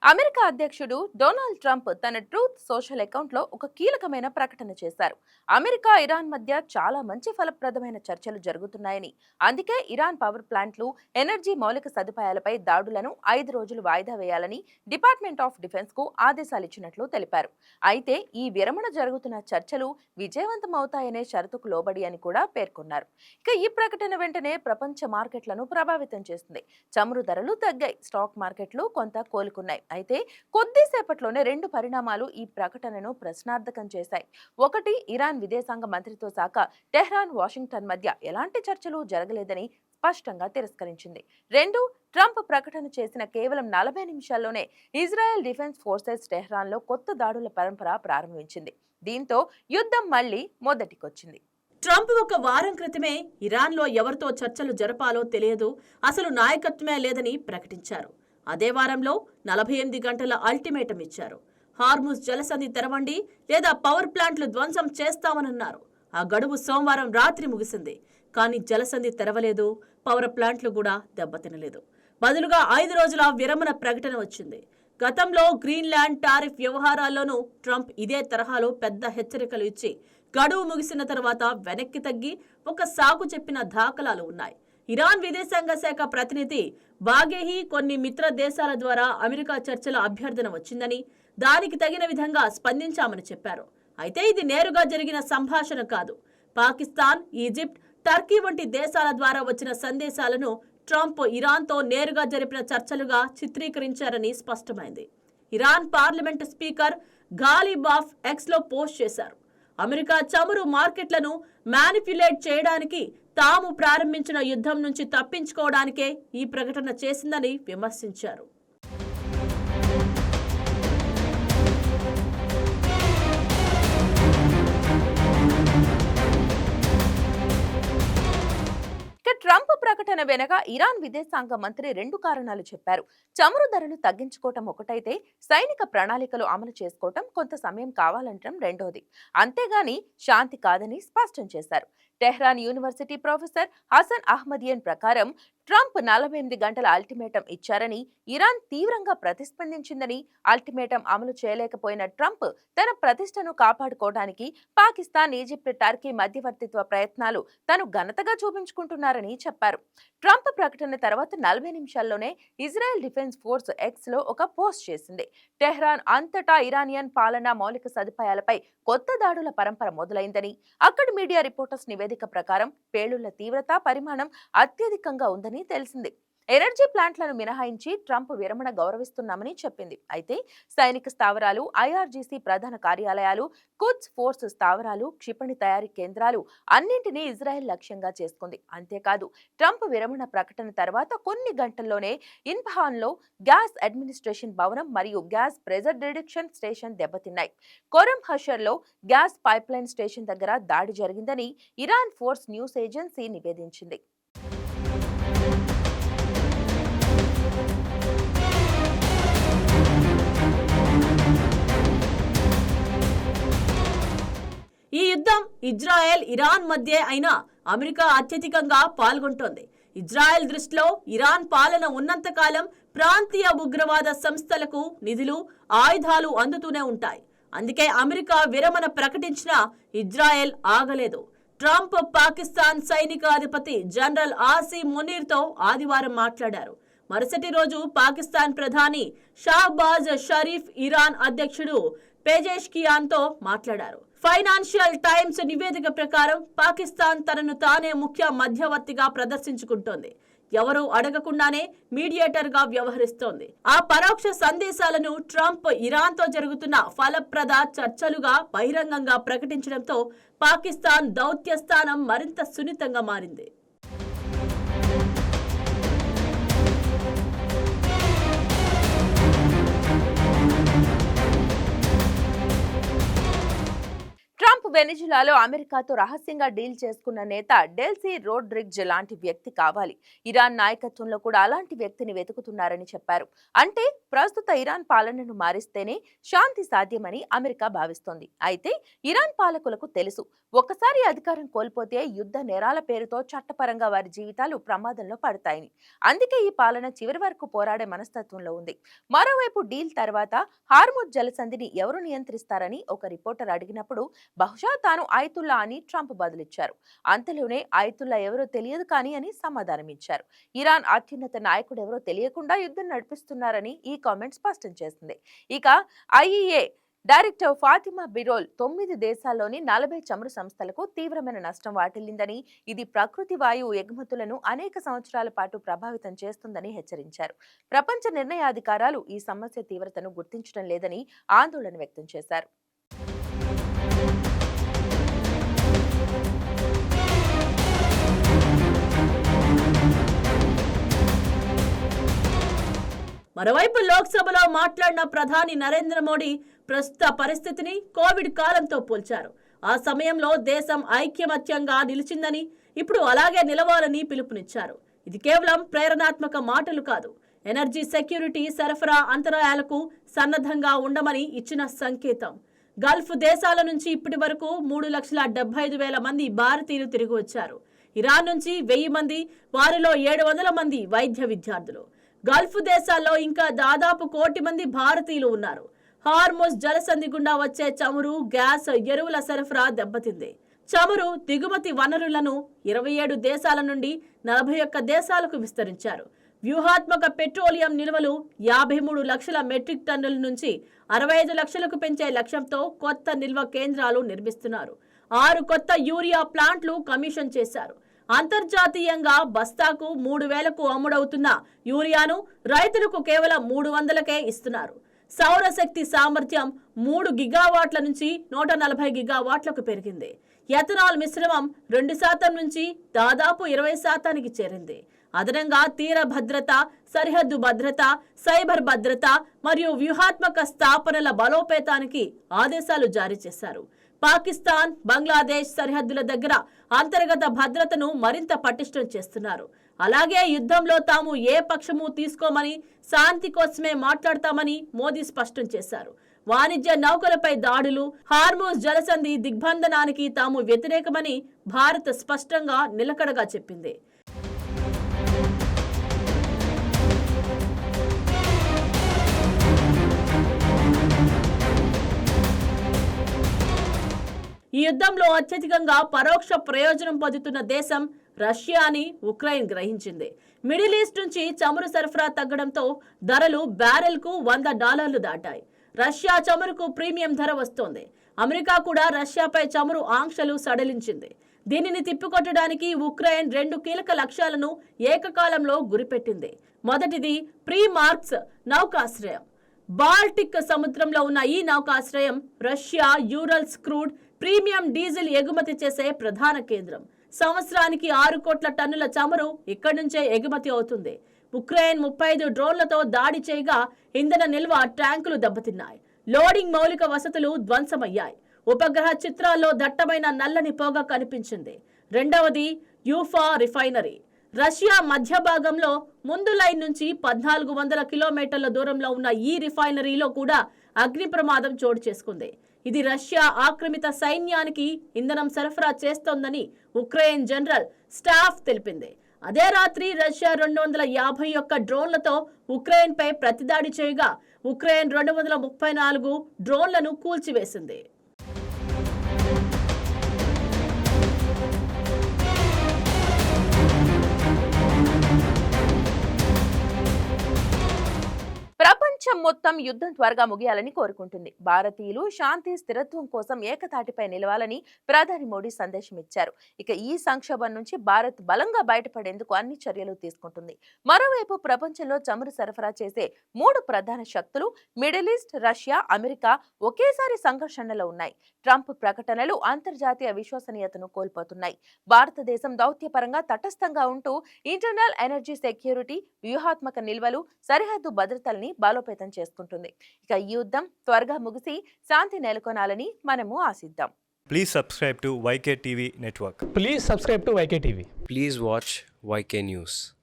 America అధ్యక్షుడు Donald Trump తన truth social అకౌంట్లో ఒక కీలకమైన ప్రకటన చేశారు. అమెరికా ఇరాన్ మధ్య చాలా మంచి ఫలప్రదమైన చర్చలు జరుగుతున్నాయని, అందుకే ఇరాన్ పవర్ ప్లాంట్లు, ఎనర్జీ మౌలిక సదుపాయాలపై దాడులను 5 రోజులు వాయిదా వేయాలని డిపార్ట్మెంట్ ఆఫ్ డిఫెన్స్ కు ఆదేశాలిచ్చినట్లు తెలిపారు. అయితే ఈ విరమణ జరుగుతున్న చర్చలు విజయవంతమవుతాయనే షరతుకు లోబడి అని కూడా పేర్కొన్నారు. ఇక ఈ ప్రకటన వెంటనే ప్రపంచ మార్కెట్లను ప్రభావితం చేస్తుంది. చమురు ధరలు తగ్గాయి, స్టాక్ మార్కెట్లు కొంత కోలుకున్నాయి. అయితే కొద్దిసేపట్లోనే రెండు పరిణామాలు ఈ ప్రకటనను ప్రశ్నార్థకం చేశాయి. ఒకటి, ఇరాన్ విదేశాంగ మంత్రిత్వ శాఖ టెహ్రాన్, వాషింగ్టన్ మధ్య ఎలాంటి చర్చలు జరగలేదని స్పష్టంగా తిరస్కరించింది. రెండు, ట్రంప్ ప్రకటన చేసిన కేవలం 40 నిమిషాల్లోనే ఇజ్రాయెల్ డిఫెన్స్ ఫోర్సెస్ టెహ్రాన్లో కొత్త దాడుల పరంపర ప్రారంభించింది. దీంతో యుద్ధం మళ్లీ మొదటికొచ్చింది. ట్రంప్ ఒక వారం క్రితమే ఇరాన్లో ఎవరితో చర్చలు జరపాలో తెలియదు, అసలు నాయకత్వమే లేదని ప్రకటించారు. అదే వారంలో 48 గంటల అల్టిమేటం ఇచ్చారు. హార్ముజ్ జలసంధి తెరవండి లేదా పవర్ ప్లాంట్లు ధ్వంసం చేస్తామన్నారు. ఆ గడువు సోమవారం రాత్రి ముగిసింది. కానీ జలసంధి తెరవలేదు, పవర్ ప్లాంట్లు కూడా దెబ్బతినలేదు. బదులుగా 5 రోజుల విరమణ ప్రకటన వచ్చింది. గతంలో గ్రీన్లాండ్ టారిఫ్ వ్యవహారాల్లోనూ ట్రంప్ ఇదే తరహాలో పెద్ద హెచ్చరికలు ఇచ్చి గడువు ముగిసిన తర్వాత వెనక్కి తగ్గి ఒక సాకు చెప్పిన దాఖలాలు ఉన్నాయి. ఇరాన్ విదేశాంగ శాఖ ప్రతినిధి బాగేహి కొన్ని మిత్ర దేశాల ద్వారా అమెరికా చర్చల అభ్యర్థన వచ్చిందని, దానికి తగిన విధంగా స్పందించామని చెప్పారు. అయితే ఇది నేరుగా జరిగిన సంభాషణ కాదు. పాకిస్తాన్, ఈజిప్ట్, టర్కీ వంటి దేశాల ద్వారా వచ్చిన సందేశాలను ట్రంప్ ఇరాన్తో నేరుగా జరిపిన చర్చలుగా చిత్రీకరించారని స్పష్టమైంది. ఇరాన్ పార్లమెంటు స్పీకర్ గాలిబాఫ్ ఎక్స్లో పోస్ట్ చేశారు. అమెరికా చమురు మార్కెట్లను మ్యానిప్యులేట్ చేయడానికి, తాము ప్రారంభించిన యుద్ధం నుంచి తప్పించుకోవడానికే ఈ ప్రకటన చేసిందని విమర్శించారు. ట్రంప్ ప్రకటన వెనక ఇరాన్ విదేశాంగ మంత్రి 2 కారణాలు చెప్పారు. చమురు ధరలు తగ్గించుకోవటం ఒకటైతే, సైనిక ప్రణాళికలు అమలు చేసుకోవటం కొంత సమయం కావాలంటం రెండోది. అంతేగాని శాంతి కాదని స్పష్టం చేశారు. టెహ్రాన్ యూనివర్సిటీ ప్రొఫెసర్ హసన్ అహ్మదియన్ ప్రకారం ట్రంప్ 48 గంటల అల్టిమేటం ఇచ్చారని, ఇరాన్ తీవ్రంగా ప్రతిస్పందించిందని, అల్టిమేటం అమలు చేయలేకపోయిన ట్రంప్ తన ప్రతిష్టను కాపాడుకోవడానికి పాకిస్తాన్, ఈజిప్ట్, టర్కీ మధ్యవర్తిత్వ ప్రయత్నాలు తను ఘనతగా చూపించుకుంటున్నారని చెప్పారు. ట్రంప్ ప్రకటన తర్వాత 40 నిమిషాల్లోనే ఇజ్రాయెల్ డిఫెన్స్ ఫోర్స్ ఎక్స్ లో ఒక పోస్ట్ చేసింది. టెహ్రాన్ అంతటా ఇరానియన్ పాలనా మౌలిక సదుపాయాలపై కొత్త దాడుల పరంపర మొదలైందని, అక్కడి మీడియా రిపోర్టర్స్ నివేదిక ప్రకారం పేలుళ్ల తీవ్రత, పరిమాణం అత్యధికంగా ఉందని తెలిసింది. ఎనర్జీ ప్లాంట్లను మినహాయించి ట్రంప్ విరమణ గౌరవిస్తున్నామని చెప్పింది. అయితే సైనిక స్థావరాలు, ఐఆర్జీసీ ప్రధాన కార్యాలయాలు, కుద్స్ ఫోర్స్ స్థావరాలు, క్షిపణి తయారీ కేంద్రాలు అన్నింటినీ ఇజ్రాయెల్ లక్ష్యంగా చేసుకుంది. అంతేకాదు, ట్రంప్ విరమణ ప్రకటన తర్వాత కొన్ని గంటల్లోనే ఇన్ఫహాన్లో గ్యాస్ అడ్మినిస్ట్రేషన్ భవనం మరియు గ్యాస్ ప్రెజర్ రిడక్షన్ స్టేషన్ దెబ్బతిన్నాయి. కొరం హషర్లో గ్యాస్ పైప్లైన్ స్టేషన్ దగ్గర దాడి జరిగిందని ఇరాన్ ఫోర్స్ న్యూస్ ఏజెన్సీ నివేదించింది. ఈ యుద్ధం ఇజ్రాయెల్, ఇరాన్ మధ్య అయినా అమెరికా అత్యధికంగా పాల్గొంటోంది. ఇజ్రాయెల్ దృష్టిలో ఇరాన్ పాలన ఉన్నంతకాలం ప్రాంతీయ ఉగ్రవాద సంస్థలకు నిధులు, ఆయుధాలు అందుతూనే ఉంటాయి. అందుకే అమెరికా విరమణ ప్రకటించినా ఇజ్రాయెల్ ఆగలేదు. ట్రంప్ పాకిస్తాన్ సైనికాధిపతి జనరల్ ఆసిమ్ మునీర్తో ఆదివారం మాట్లాడారు. మరుసటి రోజు పాకిస్తాన్ ప్రధాని షాహబాజ్ షరీఫ్, ఇరాన్ అధ్యక్షుడు పెజెష్కియాన్తో మాట్లాడారు. ఫైనాన్షియల్ టైమ్స్ నివేదిక ప్రకారం పాకిస్తాన్ తనను తానే ముఖ్య మధ్యవర్తిగా ప్రదర్శించుకుంటోంది. ఎవరూ అడగకుండానే మీడియేటర్గా వ్యవహరిస్తోంది. ఆ పరోక్ష సందేశాలను ట్రంప్ ఇరాన్తో జరుగుతున్న ఫలప్రద చర్చలుగా బహిరంగంగా ప్రకటించడంతో పాకిస్తాన్ దౌత్య స్థానం మరింత సున్నితంగా మారింది. వెనిజులాలో అమెరికాతో రహస్యంగా డీల్ చేసుకున్న నేత డెల్సీ రోడ్రిగ్జ్ లాంటి వ్యక్తి కావాలి. ఇరాన్ నాయకత్వంలో కూడా అలాంటి వ్యక్తిని వెతుకుతున్నారని చెప్పారు. అంటే ప్రస్తుత ఇరాన్ పాలనను మారిస్తేనే శాంతి సాధ్యమని అమెరికా భావిస్తోంది. అయితే ఇరాన్ పాలకులకు తెలుసు, ఒక్కసారి అధికారం కోల్పోతే యుద్ధ నేరాల పేరుతో చట్టపరంగా వారి జీవితాలు ప్రమాదంలో పడతాయని. అందుకే ఈ పాలన చివరి వరకు పోరాడే మనస్తత్వంలో ఉంది. మరోవైపు డీల్ తర్వాత హార్ముజ్ జలసంధిని ఎవరు నియంత్రిస్తారని ఒక రిపోర్టర్ అడిగినప్పుడు బహుశా తాను ఆయతుల్లా అని ట్రంప్ బదులిచ్చారు. అంతలోనే ఆయతుల్లా ఎవరో తెలియదు కానీ అని సమాధానమిచ్చారు. ఇరాన్ అత్యున్నత నాయకుడు ఎవరో తెలియకుండా యుద్ధం నడిపిస్తున్నారని ఈ కామెంట్ స్పష్టం చేసింది. ఇక ఐఈఏ డైరెక్టర్ ఫాతిమా బిరోల్ 9 దేశాల్లోని 40 చమురు సంస్థలకు తీవ్రమైన నష్టం వాటిల్లిందని, ఇది ప్రకృతి వాయువు ఎగుమతులను అనేక సంవత్సరాల పాటు ప్రభావితం చేస్తుందని హెచ్చరించారు. ప్రపంచ నిర్ణయాధికారాలు ఈ సమస్య తీవ్రతను గుర్తించడం లేదని ఆందోళన వ్యక్తం చేశారు. మరోవైపు లోక్సభలో మాట్లాడిన ప్రధాని నరేంద్ర మోడీ ప్రస్తుత పరిస్థితిని కోవిడ్ కాలంతో పోల్చారు. ఆ సమయంలో దేశం ఐక్యమత్యంగా నిలిచిందని, ఇప్పుడు అలాగే నిలవాలని పిలుపునిచ్చారు. ఇది కేవలం ప్రేరణాత్మక మాటలు కాదు, ఎనర్జీ సెక్యూరిటీ సరఫరా అంతరాయాలకు సన్నద్ధంగా ఉండమని ఇచ్చిన సంకేతం. గల్ఫ్ దేశాల నుంచి ఇప్పటి వరకు 3,75,000 మంది భారతీయులు తిరిగి వచ్చారు. ఇరాన్ నుంచి 1000 మంది, వారిలో 700 మంది వైద్య విద్యార్థులు. గల్ఫ్ దేశాల్లో ఇంకా దాదాపు 1 కోటి మంది భారతీయులు ఉన్నారు. హార్ముజ్ జలసంధి గుండా వచ్చే చమురు, గ్యాస్, ఎరువుల సరఫరా దెబ్బతింది. చమురు దిగుమతి వనరులను 27 దేశాల నుండి 41 దేశాలకు విస్తరించారు. వ్యూహాత్మక పెట్రోలియం నిల్వలు 53 లక్షల మెట్రిక్ టన్నుల నుంచి 65 లక్షలకు పెంచే లక్ష్యంతో కొత్త నిల్వ కేంద్రాలు నిర్మిస్తున్నారు. 6 కొత్త యూరియా ప్లాంట్లు కమిషన్ చేశారు. అంతర్జాతీయంగా బస్తాకు 3,000కు అమ్ముడవుతున్న యూరియాను రైతులకు కేవలం 300కే ఇస్తున్నారు. సౌరశక్తి సామర్థ్యం 3 గిగావాట్ల నుంచి 140 గిగావాట్లకు పెరిగింది. ఎథనాల్ మిశ్రమం 2% నుంచి దాదాపు 20%కి చేరింది. అదనంగా తీర భద్రత, సరిహద్దు భద్రత, సైబర్ భద్రత మరియు వ్యూహాత్మక స్థాపనల బలోపేతానికి ఆదేశాలు జారీ చేశారు. పాకిస్తాన్, బంగ్లాదేశ్ సరిహద్దుల దగ్గర అంతర్గత భద్రతను మరింత పటిష్టం చేస్తున్నారు. అలాగే యుద్ధంలో తాము ఏ పక్షము తీసుకోమని, శాంతి కోసమే మాట్లాడతామని మోదీ స్పష్టం చేశారు. వాణిజ్య నౌకలపై దాడులు, హార్ముజ్ జలసంధి దిగ్బంధనానికి తాము వ్యతిరేకమని భారత్ స్పష్టంగా నిలకడగా చెప్పింది. ఈ యుద్ధంలో అత్యధికంగా పరోక్ష ప్రయోజనం పొందుతున్న దేశం రష్యా అని ఉక్రెయిన్ గ్రహించింది. మిడిల్ ఈస్ట్ నుంచి చమురు సరఫరా తగ్గడంతో ధరలు బ్యారెల్కు $100 దాటాయి. రష్యా చమురుకు ప్రీమియం ధర వస్తోంది. అమెరికా కూడా రష్యాపై చమురు ఆంక్షలు సడలించింది. దీనిని తిప్పికొట్టడానికి ఉక్రెయిన్ 2 కీలక లక్ష్యాలను ఏకకాలంలో గురిపెట్టింది. మొదటిది ప్రీమార్క్స్ నౌకాశ్రయం. బాల్టిక్ సముద్రంలో ఉన్న ఈ నౌకాశ్రయం Russia Urals crude, premium diesel ఎగుమతి చేసే ప్రధాన కేంద్రం. సంవత్సరానికి 6 కోట్ల టన్నుల చమురు ఇక్కడి నుంచే ఎగుమతి అవుతుంది. ఉక్రెయిన్ 35 డ్రోన్లతో దాడి చేయగా ఇంధన నిల్వ ట్యాంకులు దెబ్బతిన్నాయి. లోడింగ్ మౌలిక వసతులు ధ్వంసమయ్యాయి. ఉపగ్రహ చిత్రాల్లో దట్టమైన నల్లని పొగ కనిపించింది. రెండవది యూఫా రిఫైనరీ. రష్యా మధ్య భాగంలో ముందు లైన్ నుంచి 1400 కిలోమీటర్ల దూరంలో ఉన్న ఈ రిఫైనరీలో కూడా అగ్ని ప్రమాదం చోటు చేసుకుంది. ఇది రష్యా ఆక్రమిత సైన్యానికి ఇంధనం సరఫరా చేస్తోందని ఉక్రెయిన్ జనరల్ స్టాఫ్ తెలిపింది. అదే రాత్రి రష్యా 251 డ్రోన్లతో ఉక్రెయిన్పై ప్రతిదాడి చేయగా ఉక్రెయిన్ 234 డ్రోన్లను కూల్చివేసింది. ప్రపంచం మొత్తం యుద్ధం త్వరగా ముగియాలని కోరుకుంటుంది. భారతీయులు శాంతి, స్థిరత్వం కోసం ఏకతాటిపై నిలవాలని ప్రధాని మోడీ సందేశం ఇచ్చారు. ఇక ఈ సంక్షోభం నుంచి భారత్ బలంగా బయటపడేందుకు అన్ని చర్యలు తీసుకుంటుంది. మరోవైపు ప్రపంచంలో చమురు సరఫరా చేసే 3 ప్రధాన శక్తులు మిడిల్ ఈస్ట్, రష్యా, అమెరికా ఒకేసారి సంఘర్షణలో ఉన్నాయి. ట్రంప్ ప్రకటనలు అంతర్జాతీయ విశ్వసనీయతను కోల్పోతున్నాయి. భారతదేశం దౌత్యపరంగా తటస్థంగా ఉంటూ ఇంటర్నల్ ఎనర్జీ సెక్యూరిటీ, వ్యూహాత్మక నిల్వలు, సరిహద్దు భద్రతల్ని బలోపేతం చేసుకుంటుంది. ఇక ఈ యుద్ధం త్వరగా ముగిసి శాంతి నెలకొనాలని మనము ఆశిద్దాం. Please subscribe to YK TV Network. Please subscribe to YK TV. Please watch YK News.